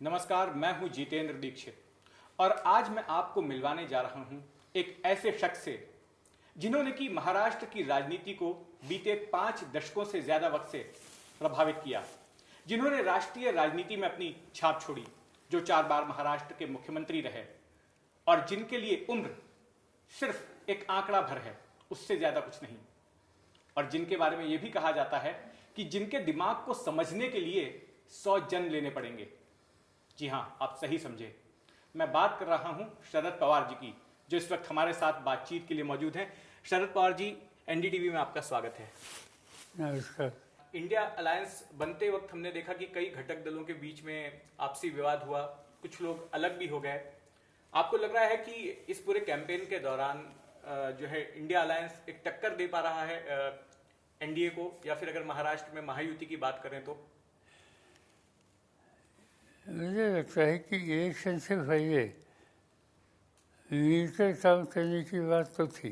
नमस्कार, मैं हूं जितेंद्र दीक्षित और आज मैं आपको मिलवाने जा रहा हूं एक ऐसे शख्स से जिन्होंने की महाराष्ट्र की राजनीति को बीते 5 दशकों से ज्यादा वक्त से प्रभावित किया, जिन्होंने राष्ट्रीय राजनीति में अपनी छाप छोड़ी, जो 4 बार महाराष्ट्र के मुख्यमंत्री रहे और जिनके लिए उम्र सिर्फ एक आंकड़ा भर है, उससे ज्यादा कुछ नहीं, और जिनके बारे में यह भी कहा जाता है कि जिनके दिमाग को समझने के लिए 100 जन्म लेने पड़ेंगे। जी हां, आप सही समझे, मैं बात कर रहा हूं शरद पवार जी की, जो इस वक्त हमारे साथ बातचीत के लिए मौजूद हैं। शरद पवार जी, एनडीटीवी में आपका स्वागत है। नमस्कार। इंडिया अलायंस बनते वक्त हमने देखा कि कई घटक दलों के बीच में आपसी विवाद हुआ, कुछ लोग अलग भी हो गए। आपको लग रहा है कि इस पूरे कैंपेन के दौरान जो है इंडिया अलायंस एक टक्कर दे पा रहा है एनडीए को, या फिर अगर महाराष्ट्र में महायुति की बात करें तो? मुझे लगता है कि इलेक्शन से पहले मिलकर काम करने की बात तो थी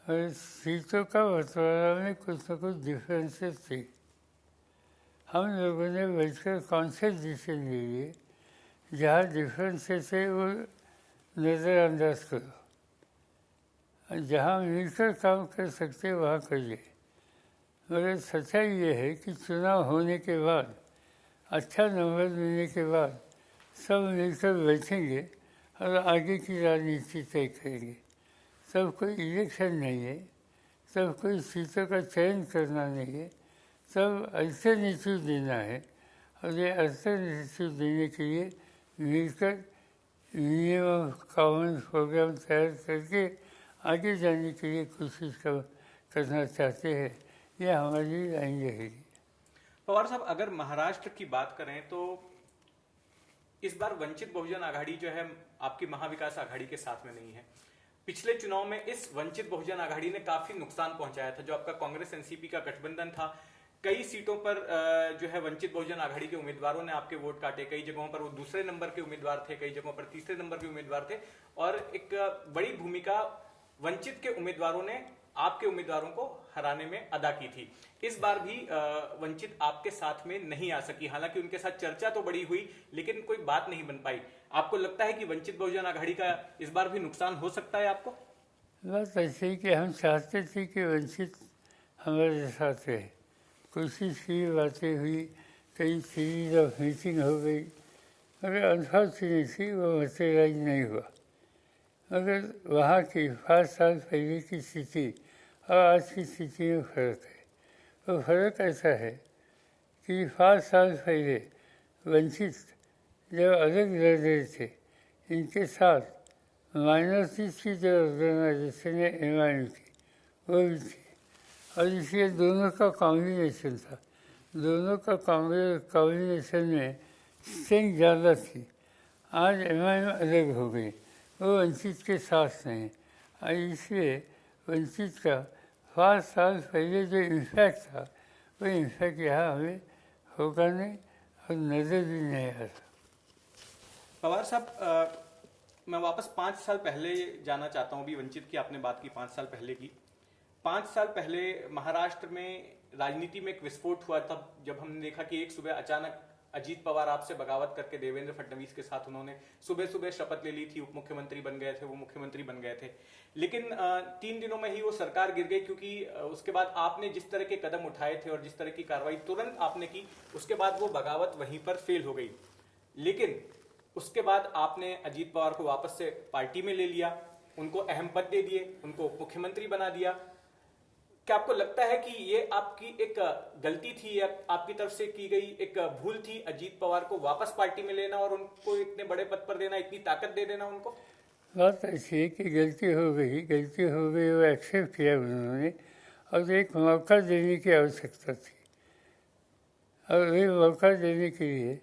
और सीटों का बंटवारा में कुछ न कुछ डिफरेंसेस थी। हम लोगों ने बैठकर कौन से डिसीजन ले लिए जहाँ डिफरेंसेस है वो नज़रअंदाज करो, और जहाँ मिलकर काम कर सकते वहाँ करिए। मगर सच्चाई ये है कि चुनाव होने के बाद, अच्छा नंबर मिलने के बाद सब मिलकर बैठेंगे और आगे की राजनीति तय करेंगे। सब कोई इलेक्शन नहीं है, सब कोई सीटों का चयन करना नहीं है, सब अल्टरनेटिव देना है, और ये अल्टरनेटिव देने के लिए मिलकर मिनिमम कॉमन प्रोग्राम तैयार करके आगे जाने के लिए कोशिश करना चाहते हैं। ये हमारी लाइन रहेगी। पवार साहब, अगर महाराष्ट्र की बात करें तो इस बार वंचित बहुजन आघाड़ी जो है आपकी महाविकास आघाड़ी के साथ में नहीं है। पिछले चुनाव में इस वंचित बहुजन आघाड़ी ने काफी नुकसान पहुंचाया था। जो आपका कांग्रेस एनसीपी का गठबंधन था, कई सीटों पर जो है वंचित बहुजन आघाड़ी के उम्मीदवारों ने आपके वोट काटे। कई जगहों पर वो दूसरे नंबर के उम्मीदवार थे, कई जगहों पर तीसरे नंबर के उम्मीदवार थे, और एक बड़ी भूमिका वंचित के उम्मीदवारों ने आपके उम्मीदवारों को हराने में अदा की थी। इस बार भी वंचित आपके साथ में नहीं आ सकी। हालांकि उनके साथ चर्चा तो बड़ी हुई, लेकिन कोई बात नहीं बन पाई। आपको लगता है कि वंचित बहुजन आघाड़ी का इस बार भी नुकसान हो सकता है आपको? बस ऐसे ही कि हम चाहते थे कि वंचित हमारे साथ रहे, कोशिश की, बातें हुई, कई सीरीज ऑफ मीटिंग हो गई, मगर अनफॉर्चुनेटली वो मटेरियलाइज नहीं हुआ। मगर वहाँ की 5 साल पहले की स्थिति और आज की स्थिति में फ़र्क है। वो फ़र्क ऐसा है कि 5 साल पहले वंचित जब अलग लड़ रहे थे, इनके साथ माइनॉरिटीज़ की जो ऑर्गेनाइजेशन है एमआईएम की, वो भी थी, और इसलिए दोनों का कॉम्बिनेशन था। दोनों का कॉम्बिनेशन में स्ट्रेंथ ज़्यादा थी। आज एमआईएम अलग हो गई, वो वंचित के साथ नहीं, और इसलिए वंचित का 5 साल पहले जो इम्पैक्ट था, वो इम्पैक्ट यहाँ हमें होगा नहीं और नज़र भी नहीं आ रहा। पवार साहब, मैं वापस 5 साल पहले जाना चाहता हूँ। अभी वंचित की आपने बात की, 5 साल पहले की। 5 साल पहले महाराष्ट्र में राजनीति में एक विस्फोट हुआ था, जब हमने देखा कि एक सुबह अचानक अजीत पवार आपसे बगावत करके देवेंद्र फडणवीस के साथ उन्होंने सुबह सुबह शपथ ले ली थी, उप मुख्यमंत्री बन गए थे, वो मुख्यमंत्री बन गए थे। लेकिन 3 दिनों में ही वो सरकार गिर गई, क्योंकि उसके बाद आपने जिस तरह के कदम उठाए थे और जिस तरह की कार्रवाई तुरंत आपने की, उसके बाद वो बगावत वहीं पर फेल हो गई। लेकिन उसके बाद आपने अजीत पवार को वापस से पार्टी में ले लिया, उनको अहम पद दे दिए, उनको उप मुख्यमंत्री बना दिया। क्या आपको लगता है कि ये आपकी एक गलती थी या आपकी तरफ से की गई एक भूल थी, अजीत पवार को वापस पार्टी में लेना और उनको इतने बड़े पद पर देना, इतनी ताकत दे देना उनको? बात ऐसी है कि गलती हो गई, वो एक्सेप्ट किया उन्होंने, और एक मौका देने की आवश्यकता थी। और ये मौका देने के लिए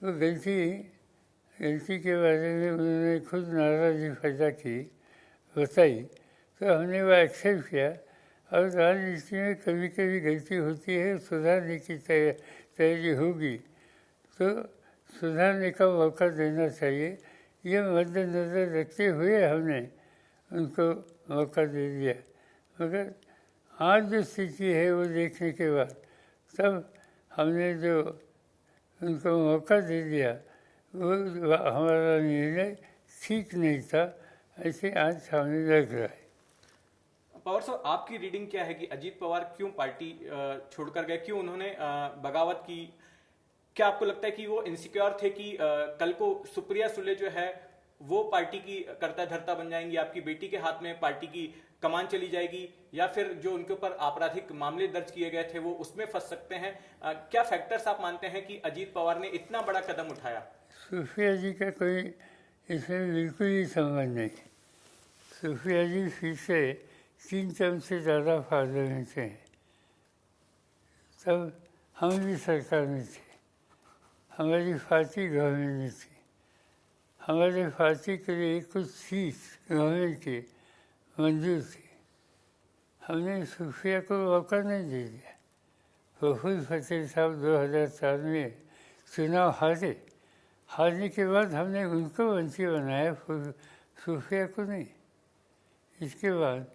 वो गलती के बारे में उन्होंने खुद नाराज़गी पैदा की, बताई, तो हमने वो एक्सेप्ट किया। और राजनीति में कभी कभी गलती होती है, सुधारने की तैयारी होगी तो सुधारने का मौका देना चाहिए। ये मद्देनज़र रखते हुए हमने उनको मौका दे दिया। मगर आज जो स्थिति है वो देखने के बाद तब हमने जो उनको मौका दे दिया, वो हमारा निर्णय ठीक नहीं था, ऐसे आज सामने लग रहा है। पवार साहब, आपकी रीडिंग क्या है कि अजीत पवार क्यों पार्टी छोड़कर गए, क्यों उन्होंने बगावत की? क्या आपको लगता है कि वो इनसिक्योर थे कि कल को सुप्रिया सुले जो है वो पार्टी की कर्ता धर्ता बन जाएंगी, आपकी बेटी के हाथ में पार्टी की कमान चली जाएगी, या फिर जो उनके ऊपर आपराधिक मामले दर्ज किए गए थे वो उसमें फंस सकते हैं? क्या फैक्टर्स आप मानते हैं कि अजीत पवार ने इतना बड़ा कदम उठाया? सूफिया जी का कोई इसमें बिल्कुल ही संबंध नहीं। सूफिया जी फिर से 3 टर्म से ज़्यादा पार्लियामेंट में, तब हम भी सरकार में थे, हमारी पार्टी गवर्नमेंट में थी, हमारे पार्टी के लिए कुछ सीट गवर्नमेंट की मंजूर थी, हमने सूफिया को मौका नहीं दे दिया। प्रफुल्ल पटेल साहब 2004 में चुनाव हारने के बाद हमने उनको मंत्री बनाया, सूफिया को नहीं। इसके बाद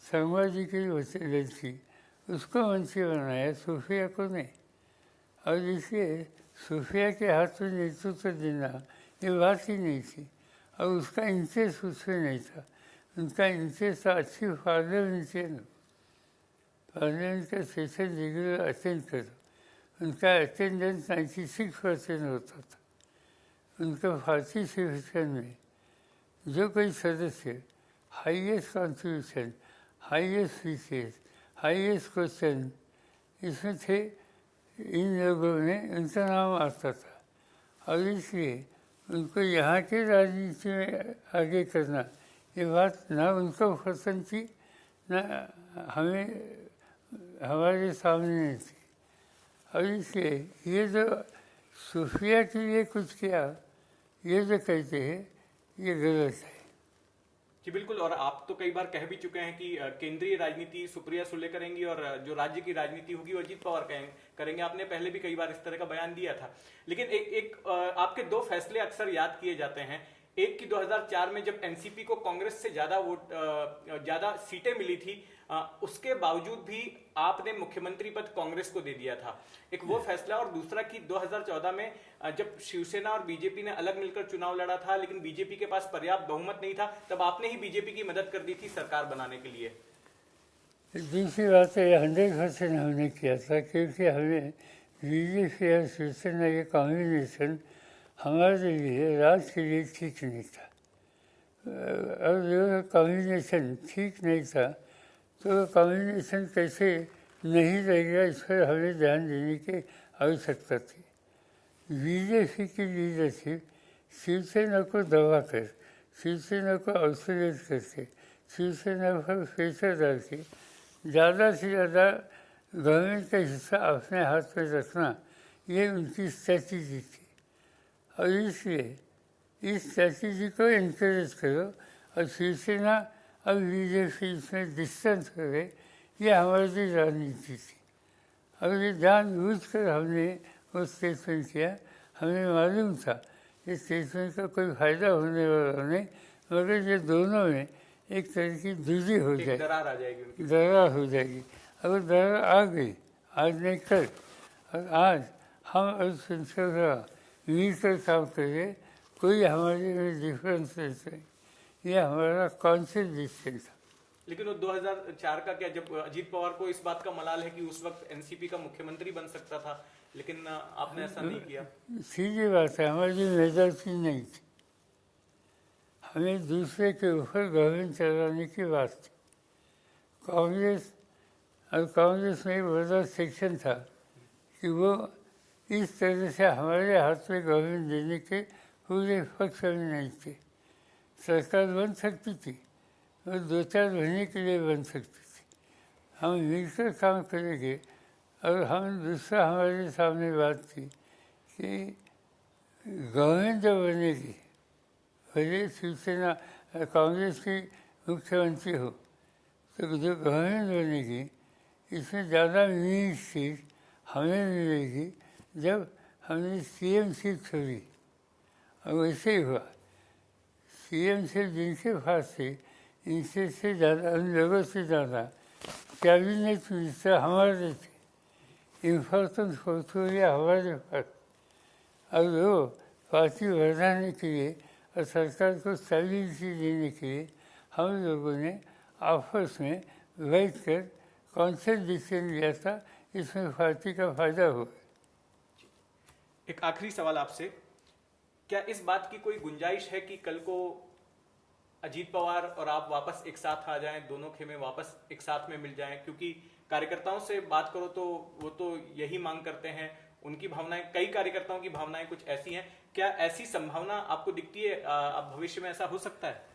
शर्मा जी की लड़की, उसको मंत्री बनाया, सूफिया को नहीं। और इसलिए सूफिया के हाथ में नेतृत्व देना ये बात ही नहीं थी, और उसका इंटरेस्ट उसमें नहीं था। उनका इंटरेस्ट था अच्छी पार्लियामेंट का सेशन रेगुलर अटेंड करो। उनका अटेंडेंस 96% होता था। उनका पार्टी सेशन में जो कोई सदस्य highest contribution, highest faeces, highest question इसमें थे, इन लोगों में उनका नाम आता था। और इसलिए उनको यहाँ के राजनीति में आगे करना ये बात ना उनको पसंद थी, ना हमारे सामने नहीं थी। और इसलिए ये जो सूफिया के लिए कुछ किया, ये जो कहते हैं ये गलत है। जी बिल्कुल, और आप तो कई बार कह भी चुके हैं कि केंद्रीय राजनीति सुप्रिया सुले करेंगी और जो राज्य की राजनीति होगी वो अजीत पवार करेंगे। आपने पहले भी कई बार इस तरह का बयान दिया था। लेकिन आपके 2 फैसले अक्सर याद किए जाते हैं। एक की 2004 में जब एनसीपी को कांग्रेस से ज्यादा सीटें मिली थी, उसके बावजूद भी आपने मुख्यमंत्री पद कांग्रेस को दे दिया था, एक वो फैसला। और दूसरा कि 2014 में जब शिवसेना और बीजेपी ने अलग मिलकर चुनाव लड़ा था, लेकिन बीजेपी के पास पर्याप्त बहुमत नहीं था, तब आपने ही बीजेपी की मदद कर दी थी सरकार बनाने के लिए। दूसरी बात है, 100% हमने किया था, क्योंकि हमें बीजेपी और शिवसेना के कॉम्बिनेशन हमारे लिए राज्य के लिए ठीक नहीं था। और जो कॉम्बिनेशन ठीक नहीं था, तो कॉम्बिनेशन कैसे नहीं रहेगा इस पर हमें ध्यान देने की आवश्यकता थी। बीजेपी की लीडरशिप शिवसेना को दबा कर, शिवसेना को आइसोलेट करके, शिवसेना पर प्रेशर डाल के ज़्यादा से ज़्यादा गवर्नमेंट का हिस्सा अपने हाथ में रखना, ये उनकी स्ट्रैटेजी थी। और इसलिए इस स्ट्रैटेजी को इनकरेज करो और शिवसेना और बीजेपी इसमें डिस्टेंस करे, ये हमारी राजनीति थी। और ये जानबूझ कर हमने वो स्टेटमेंट किया। हमें मालूम था इस स्टेटमेंट का कोई फ़ायदा होने वाला नहीं, मगर ये दोनों में एक तरह की दूरी हो जाएगी, दरार आ जाएगी उनकी। दरार हो जाएगी। अगर दरार आ गई, आज नहीं कल, और आज हम और संसद मिलकर काम करें, कोई हमारे में डिफरेंस नहीं। ये हमारा कॉन्शियस डिसीजन था। लेकिन वो 2004 का क्या, जब अजीत पवार को इस बात का मलाल है कि उस वक्त एनसीपी का मुख्यमंत्री बन सकता था, लेकिन आपने ऐसा नहीं किया। सीधी बात है, हमारी मेजॉरिटी नहीं थी, हमें दूसरे के ऊपर गवर्नमेंट चलाने की बात थी। कांग्रेस में एक बड़ा सेक्शन था कि वो इस तरह से हमारे हाथ में गवर्नमेंट देने के पूरे पक्ष में नहीं थे। सरकार बन सकती थी और 2-4 महीने के लिए बन सकती थी, हम मिलकर काम करेंगे। और दूसरा हमारे सामने बात थी कि गवर्नमेंट जब बनेगी, भले शिवसेना कांग्रेस की मुख्यमंत्री हो, तो जो गवर्नमेंट बनेगी इसमें ज़्यादा मीनिंग सीट हमें मिलेगी जब हमने सीएम सीट छोड़ी। और वैसे ही हुआ, सीएम सीट जिनके पास थी इनसे ज़्यादा, उन लोगों से ज़्यादा कैबिनेट मिनिस्टर हमारे थे। इम्पोर्टेंस पोर्टफोलियो हमारे पास। अब वो पार्टी बढ़ाने के लिए और सरकार को स्टेबिलिटी देने के लिए हम लोगों ने आपस में बैठ कर कौन से डिसीजन लिया था, इसमें पार्टी का फायदा हुआ। एक आखिरी सवाल आपसे, क्या इस बात की कोई गुंजाइश है कि कल को अजीत पवार और आप वापस एक साथ आ जाएं, दोनों खेमे वापस एक साथ में मिल जाएं? क्योंकि कार्यकर्ताओं से बात करो तो वो तो यही मांग करते हैं, उनकी भावनाएं, कई कार्यकर्ताओं की भावनाएं कुछ ऐसी हैं। क्या ऐसी संभावना आपको दिखती है? अब भविष्य में ऐसा हो सकता है?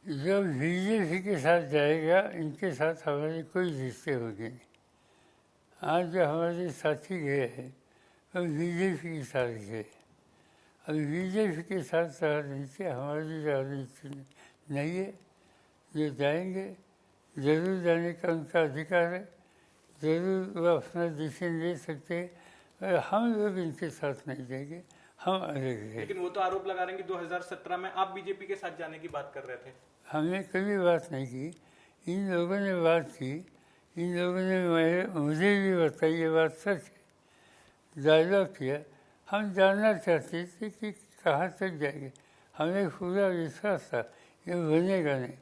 जब बीजेपी के साथ जाएगा, इनके साथ हमारे कोई रिश्ते होंगे नहीं। आज जो हमारे साथी गए हैं वो बीजेपी के साथ गए। अब बीजेपी के साथ राजनीति हमारी राजनीति नहीं है। जो जाएंगे जरूर जाने का उनका अधिकार है, जरूर वो अपना डिसीजन ले सकते हैं, और हम लोग इनके साथ नहीं जाएंगे, हम अलग हैं। लेकिन वो तो आरोप लगा रहे हैं कि 2017 में आप बीजेपी के साथ जाने की बात कर रहे थे। हमने कभी बात नहीं की, इन लोगों ने बात की, इन लोगों ने मुझे भी बताई, ये बात सच है, डायलॉग किया। हम जानना चाहते थे कि कहाँ तक जाएंगे, हमें पूरा विश्वास था ये बनेगा नहीं,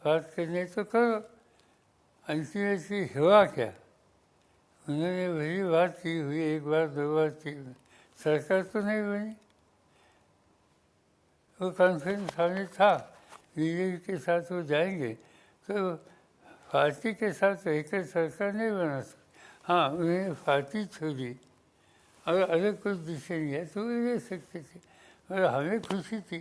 बात करने तो करो। अल्टीमेटली हुआ क्या? उन्होंने वही बात की हुई, एक बार दो बार की, सरकार तो नहीं बनी। वो कॉन्फ्रेंस हमें था बीजेपी के साथ वो जाएंगे, तो पार्टी के साथ रहकर सरकार नहीं बना सकते। हाँ, उन्हें पार्टी छोड़ी और अलग कुछ डिसीजन लिया तो वो ले सकते थे, और हमें खुशी थी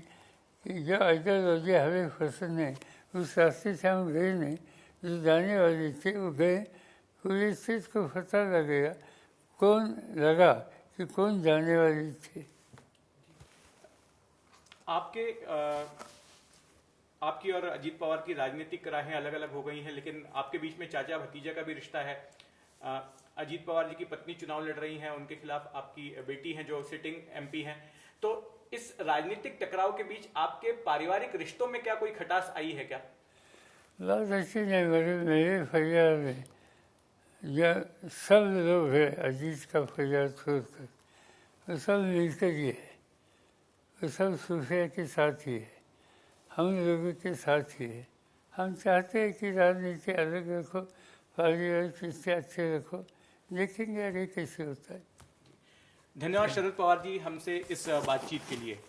कि जो आइडियोलॉजी हमें पसंद है उस रास्ते से हम गए नहीं, जो जाने वाले थे वो गए। पूरे स्टेट को पता लगेगा कौन लगा कि कौन जाने वाले थे। आपकी और अजीत पवार की राजनीतिक राहें अलग अलग हो गई हैं, लेकिन आपके बीच में चाचा भतीजा का भी रिश्ता है। अजीत पवार जी की पत्नी चुनाव लड़ रही हैं, उनके खिलाफ आपकी बेटी हैं जो सिटिंग एमपी हैं। तो इस राजनीतिक टकराव के बीच आपके पारिवारिक रिश्तों में क्या कोई खटास आई है क्या? बात अच्छी नहीं, मेरे परिवार में जो सब लोग हैं अजीत का परिवार छोड़कर, वो सब मिलकर ही है, वो सब सूफिया के साथ ही है, हम लोगों के साथ ही है। हम चाहते हैं कि राजनीति अलग रखो, पारिवारिक रिश्ते अच्छे रखो, देखेंगे आगे कैसे होता है। धन्यवाद शरद पवार जी हमसे इस बातचीत के लिए।